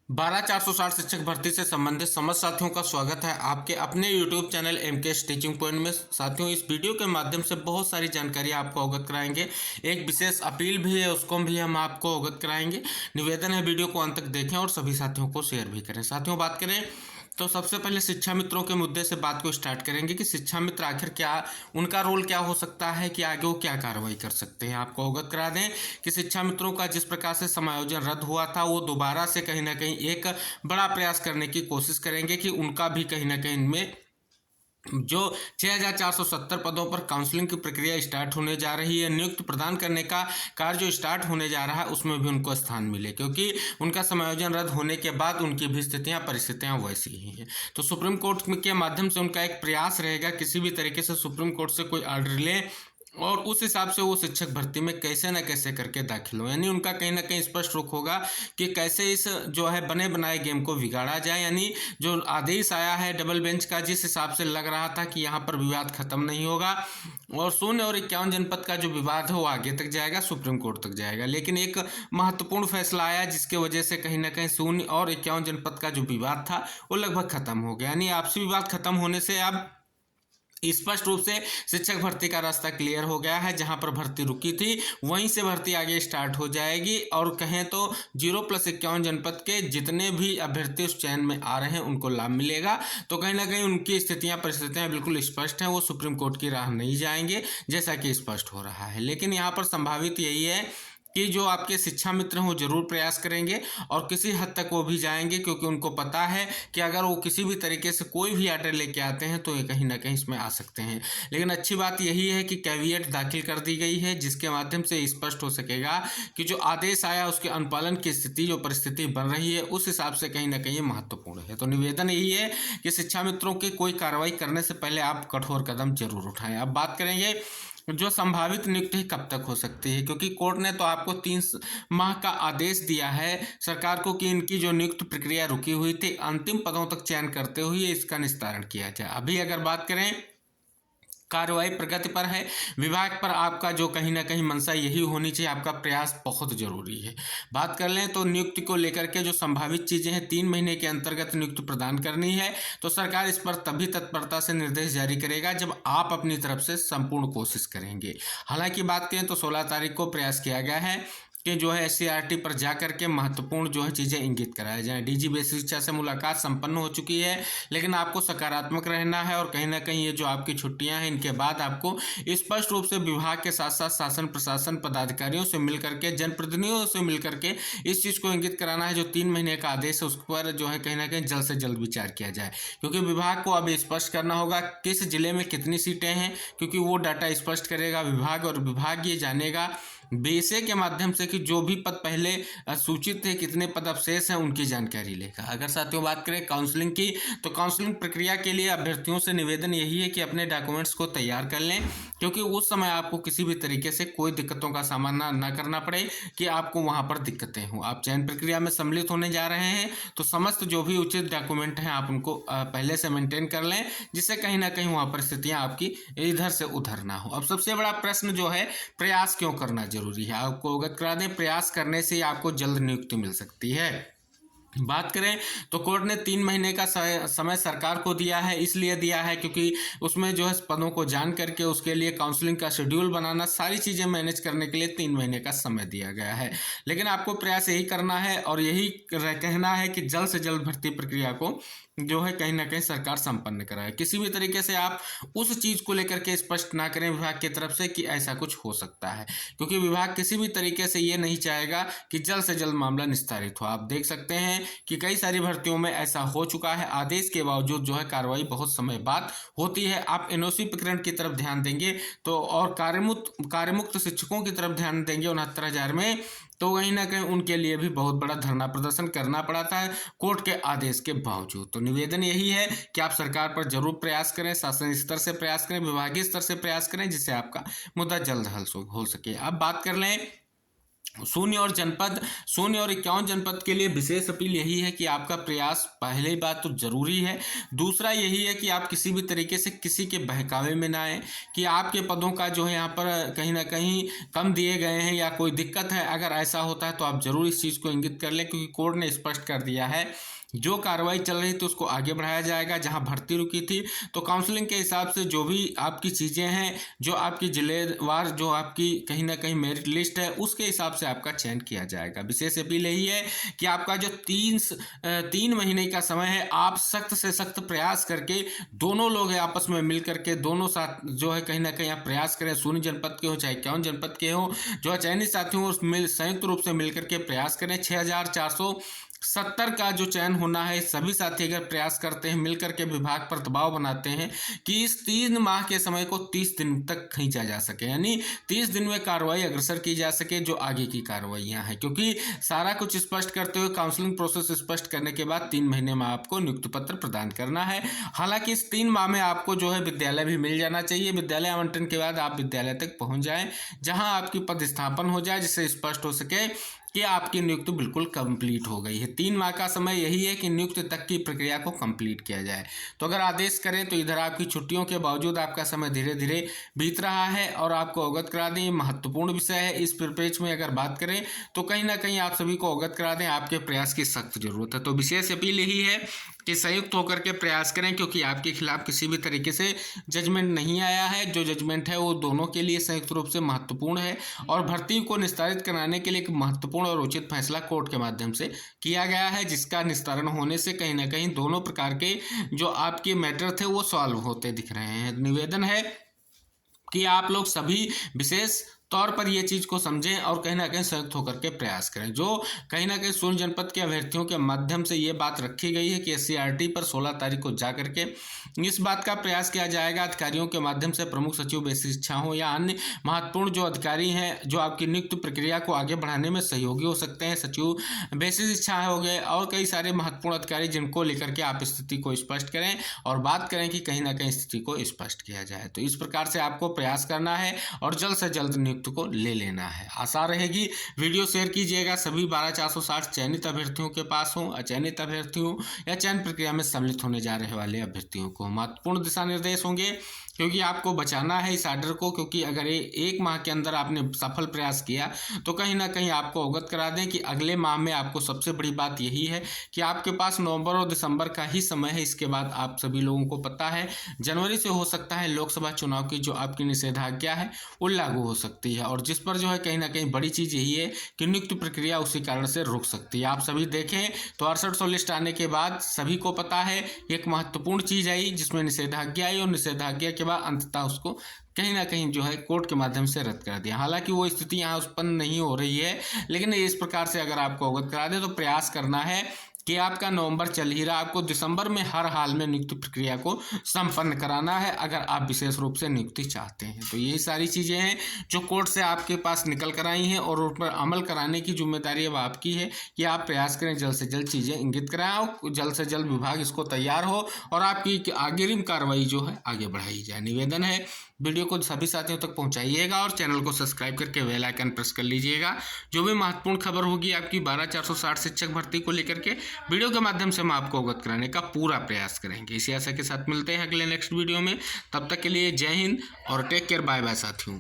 12,460 शिक्षक भर्ती से संबंधित समस्त साथियों का स्वागत है आपके अपने YouTube channel MK teaching point में। साथियों, इस वीडियो के माध्यम से बहुत सारी जानकारी आपको अवगत कराएंगे। एक विशेष अपील भी है, उसको भी हम आपको अवगत कराएंगे। निवेदन है वीडियो को अंत तक देखें और सभी साथियों को शेयर भी करें। साथियों, बात करें तो सबसे पहले शिक्षा मित्रों के मुद्दे से बात को स्टार्ट करेंगे कि शिक्षा मित्र आखिर क्या, उनका रोल क्या हो सकता है, कि आगे वो क्या कार्रवाई कर सकते हैं। आपको अवगत करा दें कि शिक्षा मित्रों का जिस प्रकार से समायोजन रद्द हुआ था, वो दोबारा से कहीं ना कहीं एक बड़ा प्रयास करने की कोशिश करेंगे कि उनका भी कहीं ना कहीं इनमें जो 6,470 पदों पर काउंसलिंग की प्रक्रिया स्टार्ट होने जा रही है, नियुक्ति प्रदान करने का कार्य जो स्टार्ट होने जा रहा है, उसमें भी उनको स्थान मिले, क्योंकि उनका समायोजन रद्द होने के बाद उनकी भी स्थितियां परिस्थितियां वैसी ही हैं। तो सुप्रीम कोर्ट के माध्यम से उनका एक प्रयास रहेगा किसी भी तरीके से सुप्रीम कोर्ट से कोई ऑर्डर लें और उस हिसाब से वो शिक्षक भर्ती में कैसे न कैसे करके दाखिल हो। यानी उनका कहीं ना कहीं स्पष्ट रुख होगा कि कैसे इस जो है बने बनाए गेम को बिगाड़ा जाए। यानी जो आदेश आया है डबल बेंच का, जिस हिसाब से लग रहा था कि यहाँ पर विवाद खत्म नहीं होगा और 0 और 51 जनपद का जो विवाद है वो आगे तक जाएगा, सुप्रीम कोर्ट तक जाएगा। लेकिन एक महत्वपूर्ण फैसला आया जिसके वजह से कहीं ना कहीं 0 और 51 जनपद का जो विवाद था वो लगभग खत्म हो गया। यानी आपसी विवाद खत्म होने से अब स्पष्ट रूप से शिक्षक भर्ती का रास्ता क्लियर हो गया है। जहां पर भर्ती रुकी थी वहीं से भर्ती आगे स्टार्ट हो जाएगी और कहें तो 0+51 जनपद के जितने भी अभ्यर्थी उस चयन में आ रहे हैं उनको लाभ मिलेगा। तो कहीं ना कहीं उनकी स्थितियां परिस्थितियां बिल्कुल स्पष्ट हैं, वो सुप्रीम कोर्ट की राह नहीं जाएंगे जैसा कि स्पष्ट हो रहा है। लेकिन यहाँ पर संभावित यही है कि जो आपके शिक्षा मित्र हैं वो जरूर प्रयास करेंगे और किसी हद तक वो भी जाएंगे, क्योंकि उनको पता है कि अगर वो किसी भी तरीके से कोई भी आर्डर लेके आते हैं तो ये कहीं ना कहीं इसमें आ सकते हैं। लेकिन अच्छी बात यही है कि कैविएट दाखिल कर दी गई है जिसके माध्यम से स्पष्ट हो सकेगा कि जो आदेश आया उसके अनुपालन की स्थिति, जो परिस्थिति बन रही है, उस हिसाब से कहीं ना कहीं महत्वपूर्ण है। तो निवेदन यही है कि शिक्षा मित्रों की कोई कार्रवाई करने से पहले आप कठोर कदम जरूर उठाएं। अब बात करेंगे जो संभावित नियुक्ति कब तक हो सकती है, क्योंकि कोर्ट ने तो आपको 3 माह का आदेश दिया है सरकार को कि इनकी जो नियुक्ति प्रक्रिया रुकी हुई थी अंतिम पदों तक चयन करते हुए इसका निस्तारण किया जाए। अभी अगर बात करें कार्रवाई प्रगति पर है, विभाग पर आपका जो कहीं ना कहीं मंशा यही होनी चाहिए, आपका प्रयास बहुत जरूरी है। बात कर लें तो नियुक्ति को लेकर के जो संभावित चीजें हैं, 3 महीने के अंतर्गत नियुक्ति प्रदान करनी है तो सरकार इस पर तभी तत्परता से निर्देश जारी करेगा जब आप अपनी तरफ से संपूर्ण कोशिश करेंगे। हालांकि बात करें तो 16 तारीख को प्रयास किया गया है कि जो है SCRT पर जा करके महत्वपूर्ण जो है चीज़ें इंगित कराई जाएं। DG बेसिक शिक्षा से मुलाकात संपन्न हो चुकी है, लेकिन आपको सकारात्मक रहना है और कहीं ना कहीं ये जो आपकी छुट्टियां हैं इनके बाद आपको स्पष्ट रूप से विभाग के साथ साथ शासन प्रशासन पदाधिकारियों से मिलकर के, जनप्रतिनिधियों से मिलकर के इस चीज़ को इंगित कराना है। जो 3 महीने का आदेश है उस पर जो है कहीं ना कहीं जल्द से जल्द विचार किया जाए, क्योंकि विभाग को अब स्पष्ट करना होगा किस जिले में कितनी सीटें हैं, क्योंकि वो डाटा स्पष्ट करेगा विभाग और विभाग ये जानेगा बेसे के माध्यम से कि जो भी पद पहले सूचित थे कितने पद अवशेष हैं उनकी जानकारी लेगा। अगर साथियों बात करें काउंसलिंग की, तो काउंसलिंग प्रक्रिया के लिए अभ्यर्थियों से निवेदन यही है कि अपने डॉक्यूमेंट्स को तैयार कर लें, क्योंकि उस समय आपको किसी भी तरीके से कोई दिक्कतों का सामना ना करना पड़े कि आपको वहां पर दिक्कतें हों। आप चयन प्रक्रिया में सम्मिलित होने जा रहे हैं तो समस्त जो भी उचित डॉक्यूमेंट हैं आप उनको पहले से मेंटेन कर लें, जिससे कहीं ना कहीं वहां परिस्थितियां आपकी इधर से उधर ना हो। अब सबसे बड़ा प्रश्न जो है, प्रयास क्यों करना जरूरी है, आपको अवगत करा दें प्रयास करने से आपको जल्द नियुक्ति मिल सकती है। बात करें तो कोर्ट ने 3 महीने का समय सरकार को दिया है, इसलिए दिया है क्योंकि उसमें जो है पदों को जान करके उसके लिए काउंसलिंग का शेड्यूल बनाना, सारी चीज़ें मैनेज करने के लिए 3 महीने का समय दिया गया है। लेकिन आपको प्रयास यही करना है और यही कहना है कि जल्द से जल्द भर्ती प्रक्रिया को जो है कहीं ना कहीं सरकार संपन्न कराए। किसी भी तरीके से आप उस चीज़ को लेकर के स्पष्ट ना करें विभाग की तरफ से कि ऐसा कुछ हो सकता है, क्योंकि विभाग किसी भी तरीके से ये नहीं चाहेगा कि जल्द से जल्द मामला निस्तारित हो। आप देख सकते हैं कि कई सारी भर्तियों में ऐसा हो चुका है, आदेश के बावजूद जो है कार्रवाई बहुत समय बाद होती है। आप NOC प्रकरण की तरफ ध्यान देंगे तो और कार्यमुक्त शिक्षकों की तरफ ध्यान देंगे 69,000 में, तो कहीं ना कहीं उनके लिए भी बहुत बड़ा धरना प्रदर्शन करना पड़ा था कोर्ट के आदेश के बावजूद। तो निवेदन यही है कि आप सरकार पर जरूर प्रयास करें, शासन स्तर से प्रयास करें, विभागीय स्तर से प्रयास करें, जिससे आपका मुद्दा जल्द हल हो सके। अब बात कर लें शून्य और 51 जनपद के लिए विशेष अपील यही है कि आपका प्रयास पहली बात तो जरूरी है। दूसरा यही है कि आप किसी भी तरीके से किसी के बहकावे में ना आए कि आपके पदों का जो है यहाँ पर कहीं ना कहीं कम दिए गए हैं या कोई दिक्कत है। अगर ऐसा होता है तो आप जरूर इस चीज़ को इंगित कर लें, क्योंकि कोर्ट ने स्पष्ट कर दिया है जो कार्रवाई चल रही थी उसको आगे बढ़ाया जाएगा। जहां भर्ती रुकी थी तो काउंसलिंग के हिसाब से जो भी आपकी चीज़ें हैं, जो आपकी जिलेवार जो आपकी कहीं ना कहीं मेरिट लिस्ट है, उसके हिसाब से आपका चयन किया जाएगा। विशेष अपील यही है कि आपका जो 3 महीने का समय है, आप सख्त से सख्त प्रयास करके दोनों लोग हैं आपस में मिल करके दोनों साथ जो है कहीं ना कहीं आप प्रयास करें। शून्य जनपद के हो चाहे 51 जनपद के हो, जो चयनित साथी हो संयुक्त रूप से मिलकर के प्रयास करें। 6470 का जो चयन होना है, सभी साथी अगर प्रयास करते हैं मिलकर के विभाग पर दबाव बनाते हैं कि इस 3 माह के समय को 30 दिन तक खींचा जा सके, यानी 30 दिन में कार्रवाई अग्रसर की जा सके जो आगे की कार्रवाइयां हैं। क्योंकि सारा कुछ स्पष्ट करते हुए काउंसलिंग प्रोसेस स्पष्ट करने के बाद 3 महीने में आपको नियुक्ति पत्र प्रदान करना है। हालांकि इस 3 माह में आपको जो है विद्यालय भी मिल जाना चाहिए। विद्यालय आवंटन के बाद आप विद्यालय तक पहुंच जाएं जहां आपकी पदस्थापन हो जाए, जिससे स्पष्ट हो सके कि आपकी नियुक्ति बिल्कुल कंप्लीट हो गई है। 3 माह का समय यही है कि नियुक्ति तक की प्रक्रिया को कंप्लीट किया जाए। तो अगर आदेश करें तो इधर आपकी छुट्टियों के बावजूद आपका समय धीरे धीरे बीत रहा है और आपको अवगत करा दें, महत्वपूर्ण विषय है। इस परिप्रेक्ष्य में अगर बात करें तो कहीं ना कहीं आप सभी को अवगत करा दें, आपके प्रयास की सख्त जरूरत है। तो विशेष अपील यही है कि संयुक्त होकर के प्रयास करें, क्योंकि आपके खिलाफ किसी भी तरीके से जजमेंट नहीं आया है। जो जजमेंट है वो दोनों के लिए संयुक्त रूप से महत्वपूर्ण है और भर्ती को निस्तारित कराने के लिए एक महत्वपूर्ण और उचित फैसला कोर्ट के माध्यम से किया गया है, जिसका निस्तारण होने से कहीं ना कहीं दोनों प्रकार के जो आपके मैटर थे वो सॉल्व होते दिख रहे हैं। निवेदन है कि आप लोग सभी विशेष तौर पर यह चीज़ को समझें और कहीं ना कहीं संयुक्त होकर के प्रयास करें। जो कहीं ना कहीं शून्य जनपद के अभ्यर्थियों के माध्यम से ये बात रखी गई है कि SCRT पर 16 तारीख को जा करके इस बात का प्रयास किया जाएगा अधिकारियों के माध्यम से, प्रमुख सचिव बेसिक शिक्षा हो या अन्य महत्वपूर्ण जो अधिकारी हैं जो आपकी नियुक्ति प्रक्रिया को आगे बढ़ाने में सहयोगी हो सकते हैं, सचिव बेसिक शिक्षा हो गए और कई सारे महत्वपूर्ण अधिकारी, जिनको लेकर के आप स्थिति को स्पष्ट करें और बात करें कि कहीं ना कहीं स्थिति को स्पष्ट किया जाए। तो इस प्रकार से आपको प्रयास करना है और जल्द से जल्द नियुक्ति को ले लेना है। आशा रहेगी वीडियो शेयर कीजिएगा सभी 12460 चयनित अभ्यर्थियों के पास हो, अचयनित अभ्यर्थियों या चयन प्रक्रिया में सम्मिलित होने जा रहे वाले अभ्यर्थियों को। महत्वपूर्ण दिशा निर्देश होंगे क्योंकि आपको बचाना है इस आर्डर को, क्योंकि अगर 1 माह के अंदर आपने सफल प्रयास किया तो कहीं ना कहीं आपको अवगत करा दें कि अगले माह में आपको सबसे बड़ी बात यही है कि आपके पास नवंबर और दिसंबर का ही समय है। इसके बाद आप सभी लोगों को पता है जनवरी से हो सकता है लोकसभा चुनाव की जो आपकी निषेधाज्ञा है वो लागू हो सकती है, और जिस पर जो है कहीं ना कहीं बड़ी चीज़ यही है कि नियुक्ति प्रक्रिया उसी कारण से रुक सकती है। आप सभी देखें तो 6800 लिस्ट आने के बाद सभी को पता है एक महत्वपूर्ण चीज़ आई जिसमें निषेधाज्ञा आई और निषेधाज्ञा के बाद अंततः उसको कहीं ना कहीं जो है कोर्ट के माध्यम से रद्द कर दिया। हालांकि वो स्थिति यहाँ उत्पन्न नहीं हो रही है, लेकिन इस प्रकार से अगर आपको अवगत करा दें तो प्रयास करना है कि आपका नवंबर चल ही रहा, आपको दिसंबर में हर हाल में नियुक्ति प्रक्रिया को संपन्न कराना है अगर आप विशेष रूप से नियुक्ति चाहते हैं। तो यही सारी चीज़ें हैं जो कोर्ट से आपके पास निकल कर आई हैं और उन पर अमल कराने की जिम्मेदारी अब आपकी है कि आप प्रयास करें जल्द से जल्द चीज़ें इंगित कराएं और जल्द से जल्द विभाग इसको तैयार हो और आपकी अग्रिम कार्रवाई जो है आगे बढ़ाई जाए। निवेदन है वीडियो को सभी साथियों तक पहुंचाइएगा और चैनल को सब्सक्राइब करके बेल आइकन प्रेस कर लीजिएगा। जो भी महत्वपूर्ण खबर होगी आपकी 12460 शिक्षक भर्ती को लेकर के वीडियो के माध्यम से हम आपको अवगत कराने का पूरा प्रयास करेंगे। इसी आशा के साथ मिलते हैं अगले नेक्स्ट वीडियो में। तब तक के लिए जय हिंद और टेक केयर, बाय बाय साथियों।